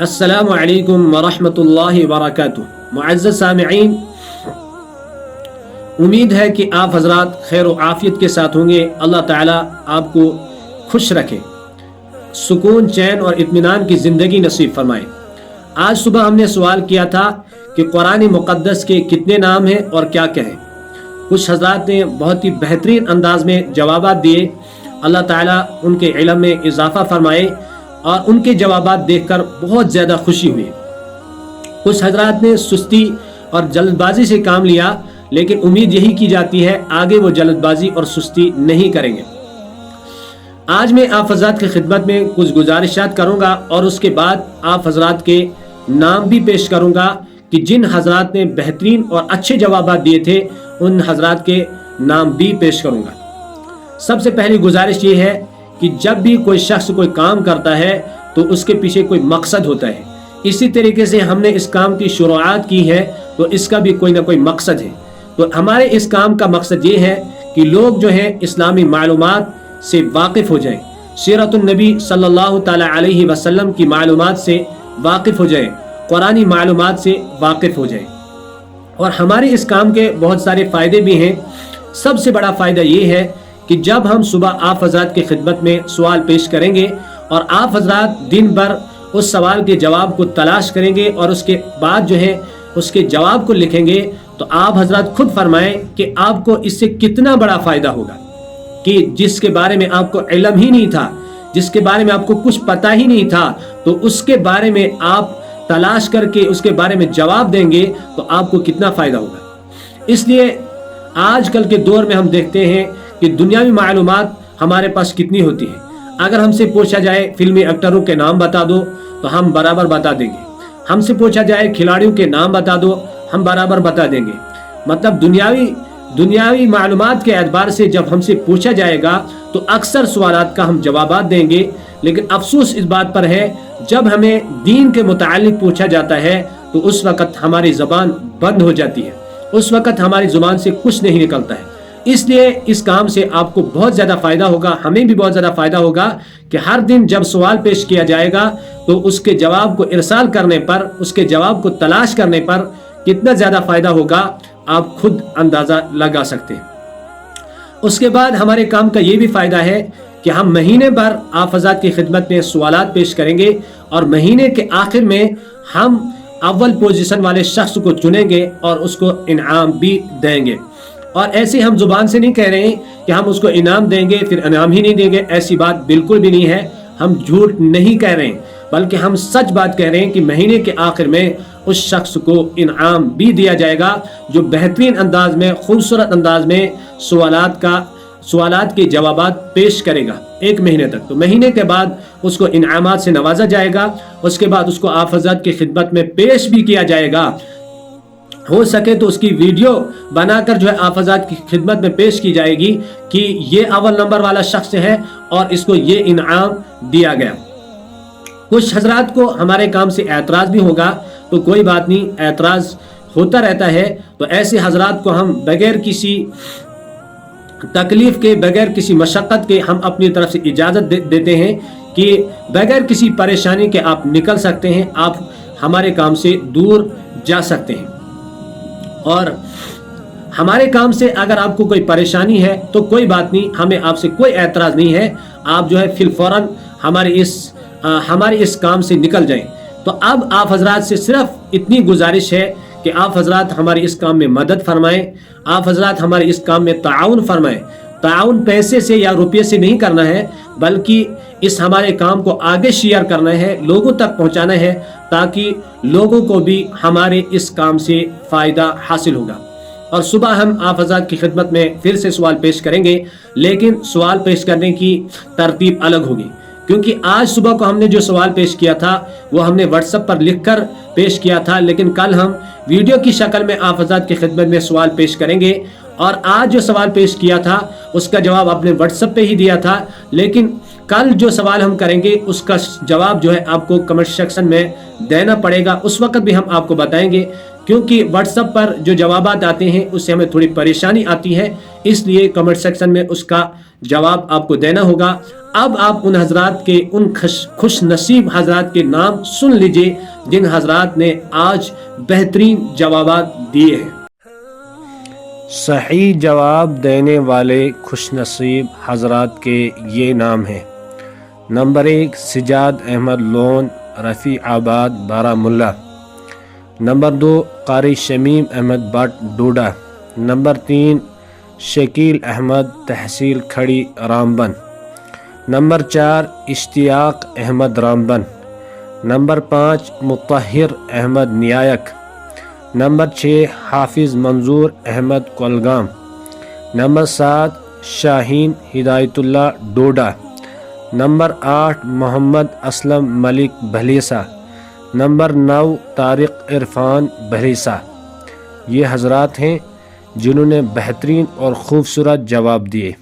السلام علیکم ورحمۃ اللہ وبرکاتہ۔ معزز سامعین، امید ہے کہ آپ حضرات خیر و عافیت کے ساتھ ہوں گے۔ اللہ تعالیٰ آپ کو خوش رکھے، سکون، چین اور اطمینان کی زندگی نصیب فرمائے۔ آج صبح ہم نے سوال کیا تھا کہ قرآن مقدس کے کتنے نام ہیں اور کیا کہیں۔ کچھ حضرات نے بہت ہی بہترین انداز میں جوابات دیے۔ اللہ تعالیٰ ان کے علم میں اضافہ فرمائے اور ان کے جوابات دیکھ کر بہت زیادہ خوشی ہوئی۔ کچھ حضرات نے سستی اور جلد بازی سے کام لیا، لیکن امید یہی کی جاتی ہے آگے وہ جلد بازی اور سستی نہیں کریں گے۔ آج میں آپ حضرات کی خدمت میں کچھ گزارشات کروں گا اور اس کے بعد آپ حضرات کے نام بھی پیش کروں گا کہ جن حضرات نے بہترین اور اچھے جوابات دیے تھے ان حضرات کے نام بھی پیش کروں گا۔ سب سے پہلی گزارش یہ ہے کہ جب بھی کوئی شخص کوئی کام کرتا ہے تو اس کے پیچھے کوئی مقصد ہوتا ہے۔ اسی طریقے سے ہم نے اس کام کی شروعات کی ہے تو اس کا بھی کوئی نہ کوئی مقصد ہے۔ تو ہمارے اس کام کا مقصد یہ ہے کہ لوگ جو ہے اسلامی معلومات سے واقف ہو جائیں، سیرت النبی صلی اللہ تعالی علیہ وسلم کی معلومات سے واقف ہو جائیں، قرآنی معلومات سے واقف ہو جائیں۔ اور ہمارے اس کام کے بہت سارے فائدے بھی ہیں۔ سب سے بڑا فائدہ یہ ہے کہ جب ہم صبح آپ حضرات کی خدمت میں سوال پیش کریں گے اور آپ حضرات دن بھر اس سوال کے جواب کو تلاش کریں گے اور اس کے بعد جو ہے اس کے جواب کو لکھیں گے، تو آپ حضرات خود فرمائیں کہ آپ کو اس سے کتنا بڑا فائدہ ہوگا کہ جس کے بارے میں آپ کو علم ہی نہیں تھا، جس کے بارے میں آپ کو کچھ پتہ ہی نہیں تھا، تو اس کے بارے میں آپ تلاش کر کے اس کے بارے میں جواب دیں گے تو آپ کو کتنا فائدہ ہوگا۔ اس لیے آج کل کے دور میں ہم دیکھتے ہیں کہ دنیاوی معلومات ہمارے پاس کتنی ہوتی ہے۔ اگر ہم سے پوچھا جائے فلمی ایکٹروں کے نام بتا دو تو ہم برابر بتا دیں گے، ہم سے پوچھا جائے کھلاڑیوں کے نام بتا دو ہم برابر بتا دیں گے۔ مطلب دنیاوی معلومات کے اعتبار سے جب ہم سے پوچھا جائے گا تو اکثر سوالات کا ہم جوابات دیں گے، لیکن افسوس اس بات پر ہے جب ہمیں دین کے متعلق پوچھا جاتا ہے تو اس وقت ہماری زبان بند ہو جاتی ہے، اس وقت ہماری زبان سے کچھ نہیں نکلتا ہے۔ اس لیے اس کام سے آپ کو بہت زیادہ فائدہ ہوگا، ہمیں بھی بہت زیادہ فائدہ ہوگا کہ ہر دن جب سوال پیش کیا جائے گا تو اس کے جواب کو ارسال کرنے پر، اس کے جواب کو تلاش کرنے پر کتنا زیادہ فائدہ ہوگا آپ خود اندازہ لگا سکتے ہیں۔ اس کے بعد ہمارے کام کا یہ بھی فائدہ ہے کہ ہم مہینے بھر آپ حضرات کی خدمت میں سوالات پیش کریں گے اور مہینے کے آخر میں ہم اول پوزیشن والے شخص کو چنیں گے اور اس کو انعام بھی دیں گے۔ اور ایسے ہم زبان سے نہیں کہہ رہے ہیں کہ ہم اس کو انعام دیں گے پھر انعام ہی نہیں دیں گے، ایسی بات بالکل بھی نہیں ہے۔ ہم جھوٹ نہیں کہہ رہے ہیں بلکہ ہم سچ بات کہہ رہے ہیں کہ مہینے کے آخر میں اس شخص کو انعام بھی دیا جائے گا جو بہترین انداز میں، خوبصورت انداز میں سوالات کے جوابات پیش کرے گا ایک مہینے تک۔ تو مہینے کے بعد اس کو انعامات سے نوازا جائے گا، اس کے بعد اس کو آپ حضرات کی خدمت میں پیش بھی کیا جائے گا۔ ہو سکے تو اس کی ویڈیو بنا کر جو ہے آپ حضرات کی خدمت میں پیش کی جائے گی کہ یہ اول نمبر والا شخص ہے اور اس کو یہ انعام دیا گیا۔ کچھ حضرات کو ہمارے کام سے اعتراض بھی ہوگا، تو کوئی بات نہیں، اعتراض ہوتا رہتا ہے۔ تو ایسے حضرات کو ہم بغیر کسی تکلیف کے، بغیر کسی مشقت کے ہم اپنی طرف سے اجازت دیتے ہیں کہ بغیر کسی پریشانی کے آپ نکل سکتے ہیں، آپ ہمارے کام سے دور جا سکتے ہیں۔ اور ہمارے کام سے اگر آپ کو کوئی پریشانی ہے تو کوئی بات نہیں، ہمیں آپ سے کوئی اعتراض نہیں ہے، آپ جو ہے فی الفوراً ہمارے اس کام سے نکل جائیں۔ تو اب آپ حضرات سے صرف اتنی گزارش ہے کہ آپ حضرات ہمارے اس کام میں مدد فرمائیں، آپ حضرات ہمارے اس کام میں تعاون فرمائیں۔ تعاون پیسے سے یا روپے سے نہیں کرنا ہے، بلکہ اس ہمارے کام کو آگے شیئر کرنا ہے، لوگوں تک پہنچانا ہے، تاکہ لوگوں کو بھی ہمارے اس کام سے فائدہ حاصل ہوگا۔ اور صبح ہم آپ حضرات کی خدمت میں پھر سے سوال پیش کریں گے، لیکن سوال پیش کرنے کی ترتیب الگ ہوگی، کیونکہ آج صبح کو ہم نے جو سوال پیش کیا تھا وہ ہم نے واٹس ایپ پر لکھ کر پیش کیا تھا، لیکن کل ہم ویڈیو کی شکل میں آپ حضرات کی خدمت میں سوال پیش کریں گے۔ اور آج جو سوال پیش کیا تھا اس کا جواب آپ نے واٹس ایپ پہ ہی دیا تھا، لیکن کل جو سوال ہم کریں گے اس کا جواب جو ہے آپ کو کمنٹ سیکشن میں دینا پڑے گا، اس وقت بھی ہم آپ کو بتائیں گے، کیونکہ واٹس ایپ پر جو جوابات آتے ہیں اس سے ہمیں تھوڑی پریشانی آتی ہے، اس لیے کمنٹ سیکشن میں اس کا جواب آپ کو دینا ہوگا۔ اب آپ ان حضرات کے ان خوش نصیب حضرات کے نام سن لیجئے جن حضرات نے آج بہترین جوابات دیے ہیں۔ صحیح جواب دینے والے خوش نصیب حضرات کے یہ نام ہیں۔ نمبر 1 سجاد احمد لون، رفیع آباد بارہمولہ۔ نمبر 2 قاری شمیم احمد بٹ ڈوڈا۔ نمبر 3 شکیل احمد تحصیل کھڑی رامبن۔ نمبر 4 اشتیاق احمد رامبن۔ نمبر 5 مطہر احمد نیایک۔ نمبر 6 حافظ منظور احمد کولگام۔ نمبر 7 شاہین ہدایت اللہ ڈوڈا۔ نمبر 8 محمد اسلم ملک بھلیسہ۔ نمبر 9 طارق عرفان بھلیسہ۔ یہ حضرات ہیں جنہوں نے بہترین اور خوبصورت جواب دیے۔